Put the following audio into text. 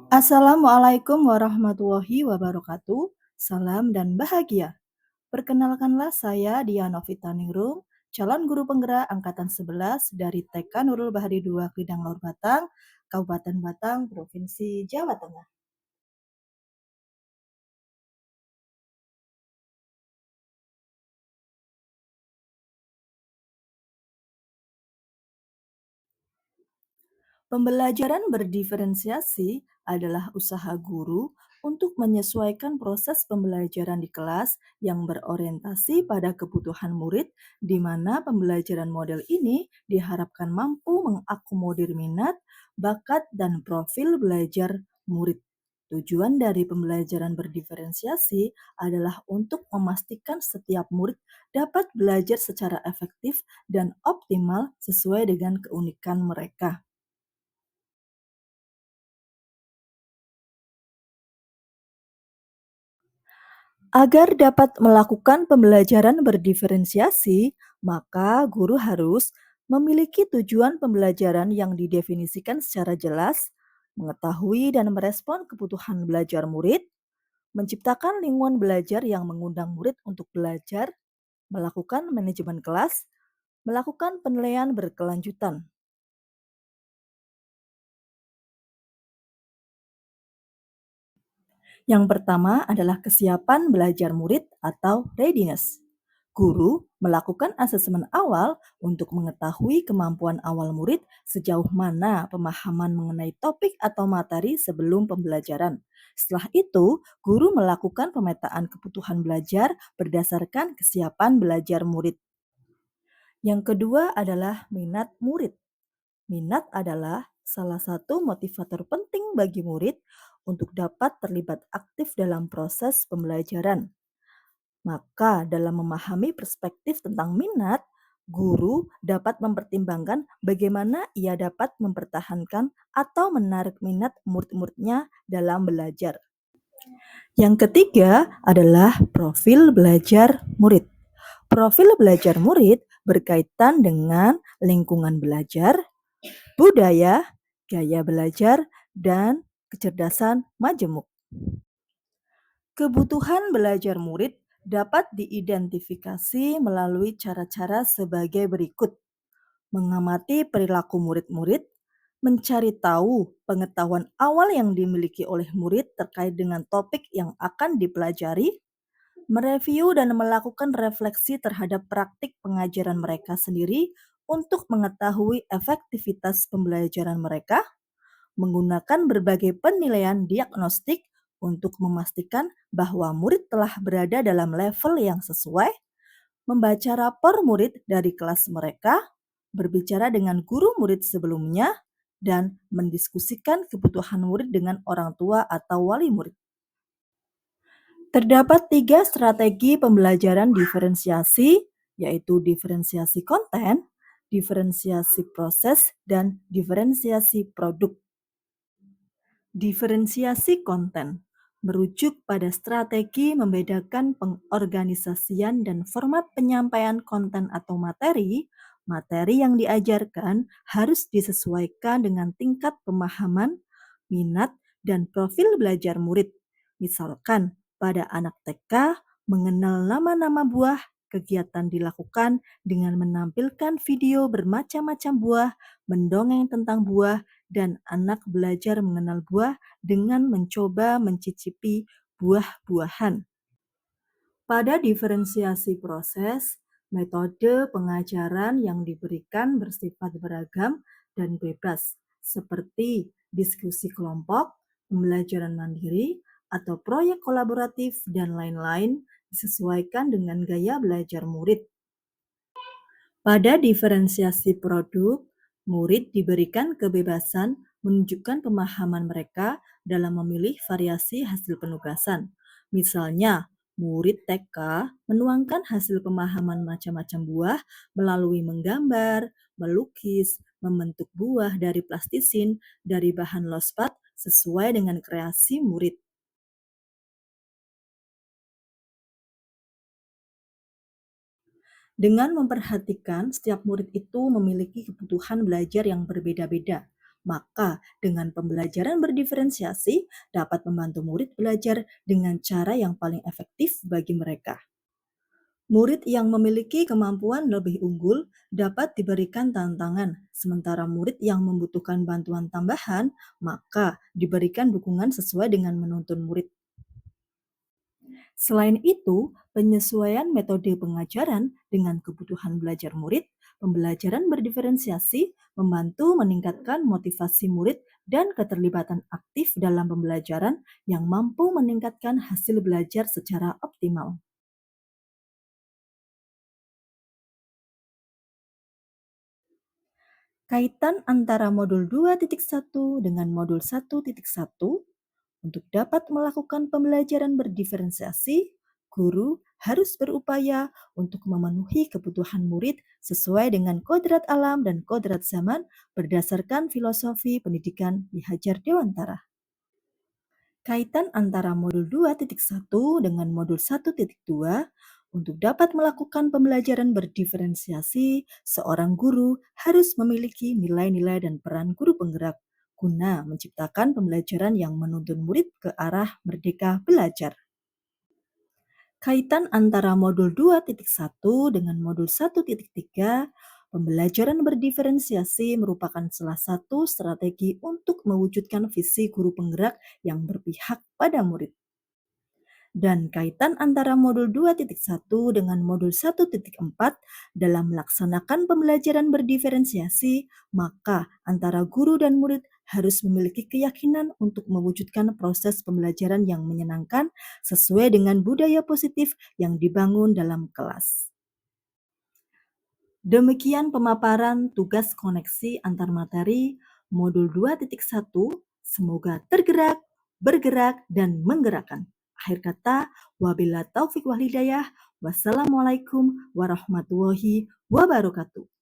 Assalamualaikum warahmatullahi wabarakatuh. Salam dan bahagia. Perkenalkanlah saya Diah Novitaningrum, calon guru penggerak angkatan 11 dari TK Nurul Bahari 2 Kidang Lor Batang, Kabupaten Batang, Provinsi Jawa Tengah. Pembelajaran berdiferensiasi adalah usaha guru untuk menyesuaikan proses pembelajaran di kelas yang berorientasi pada kebutuhan murid, di mana pembelajaran model ini diharapkan mampu mengakomodir minat, bakat, dan profil belajar murid. Tujuan dari pembelajaran berdiferensiasi adalah untuk memastikan setiap murid dapat belajar secara efektif dan optimal sesuai dengan keunikan mereka. Agar dapat melakukan pembelajaran berdiferensiasi, maka guru harus memiliki tujuan pembelajaran yang didefinisikan secara jelas, mengetahui dan merespon kebutuhan belajar murid, menciptakan lingkungan belajar yang mengundang murid untuk belajar, melakukan manajemen kelas, melakukan penilaian berkelanjutan. Yang pertama adalah kesiapan belajar murid atau readiness. Guru melakukan asesmen awal untuk mengetahui kemampuan awal murid sejauh mana pemahaman mengenai topik atau materi sebelum pembelajaran. Setelah itu, guru melakukan pemetaan kebutuhan belajar berdasarkan kesiapan belajar murid. Yang kedua adalah minat murid. Minat adalah salah satu motivator penting bagi murid untuk dapat terlibat aktif dalam proses pembelajaran. Maka, dalam memahami perspektif tentang minat, guru dapat mempertimbangkan bagaimana ia dapat mempertahankan atau menarik minat murid-muridnya dalam belajar. Yang ketiga adalah profil belajar murid. Profil belajar murid berkaitan dengan lingkungan belajar, budaya, gaya belajar, dan kecerdasan majemuk. Kebutuhan belajar murid dapat diidentifikasi melalui cara-cara sebagai berikut: mengamati perilaku murid-murid, mencari tahu pengetahuan awal yang dimiliki oleh murid terkait dengan topik yang akan dipelajari, mereview dan melakukan refleksi terhadap praktik pengajaran mereka sendiri untuk mengetahui efektivitas pembelajaran mereka, menggunakan berbagai penilaian diagnostik untuk memastikan bahwa murid telah berada dalam level yang sesuai, membaca rapor murid dari kelas mereka, berbicara dengan guru murid sebelumnya, dan mendiskusikan kebutuhan murid dengan orang tua atau wali murid. Terdapat tiga strategi pembelajaran diferensiasi, yaitu diferensiasi konten, diferensiasi proses, dan diferensiasi produk. Diferensiasi konten merujuk pada strategi membedakan pengorganisasian dan format penyampaian konten atau materi. Materi yang diajarkan harus disesuaikan dengan tingkat pemahaman, minat, dan profil belajar murid. Misalkan, pada anak TK, mengenal nama-nama buah, kegiatan dilakukan dengan menampilkan video bermacam-macam buah, mendongeng tentang buah, dan anak belajar mengenal buah dengan mencoba mencicipi buah-buahan. Pada diferensiasi proses, metode pengajaran yang diberikan bersifat beragam dan bebas, seperti diskusi kelompok, pembelajaran mandiri, atau proyek kolaboratif, dan lain-lain, disesuaikan dengan gaya belajar murid. Pada diferensiasi produk, murid diberikan kebebasan menunjukkan pemahaman mereka dalam memilih variasi hasil penugasan. Misalnya, murid TK menuangkan hasil pemahaman macam-macam buah melalui menggambar, melukis, membentuk buah dari plastisin dari bahan lospat sesuai dengan kreasi murid. Dengan memperhatikan setiap murid itu memiliki kebutuhan belajar yang berbeda-beda, Maka, dengan pembelajaran berdiferensiasi dapat membantu murid belajar dengan cara yang paling efektif bagi mereka. Murid yang memiliki kemampuan lebih unggul dapat diberikan tantangan, sementara murid yang membutuhkan bantuan tambahan, maka diberikan dukungan sesuai dengan menuntun murid. Selain itu, penyesuaian metode pengajaran dengan kebutuhan belajar murid, pembelajaran berdiferensiasi membantu meningkatkan motivasi murid dan keterlibatan aktif dalam pembelajaran yang mampu meningkatkan hasil belajar secara optimal. Kaitan antara modul 2.1 dengan modul 1.1. Untuk dapat melakukan pembelajaran berdiferensiasi, guru harus berupaya untuk memenuhi kebutuhan murid sesuai dengan kodrat alam dan kodrat zaman berdasarkan filosofi pendidikan Ki Hajar Dewantara. Kaitan antara modul 2.1 dengan modul 1.2. Untuk dapat melakukan pembelajaran berdiferensiasi, seorang guru harus memiliki nilai-nilai dan peran guru penggerak guna menciptakan pembelajaran yang menuntun murid ke arah merdeka belajar. Kaitan antara modul 2.1 dengan modul 1.3, pembelajaran berdiferensiasi merupakan salah satu strategi untuk mewujudkan visi guru penggerak yang berpihak pada murid. Dan kaitan antara modul 2.1 dengan modul 1.4 dalam melaksanakan pembelajaran berdiferensiasi, maka antara guru dan murid harus memiliki keyakinan untuk mewujudkan proses pembelajaran yang menyenangkan sesuai dengan budaya positif yang dibangun dalam kelas. Demikian pemaparan tugas koneksi antar materi modul 2.1. Semoga tergerak, bergerak, dan menggerakkan. Akhir kata, wabillahi taufiq wal hidayah. Wassalamualaikum warahmatullahi wabarakatuh.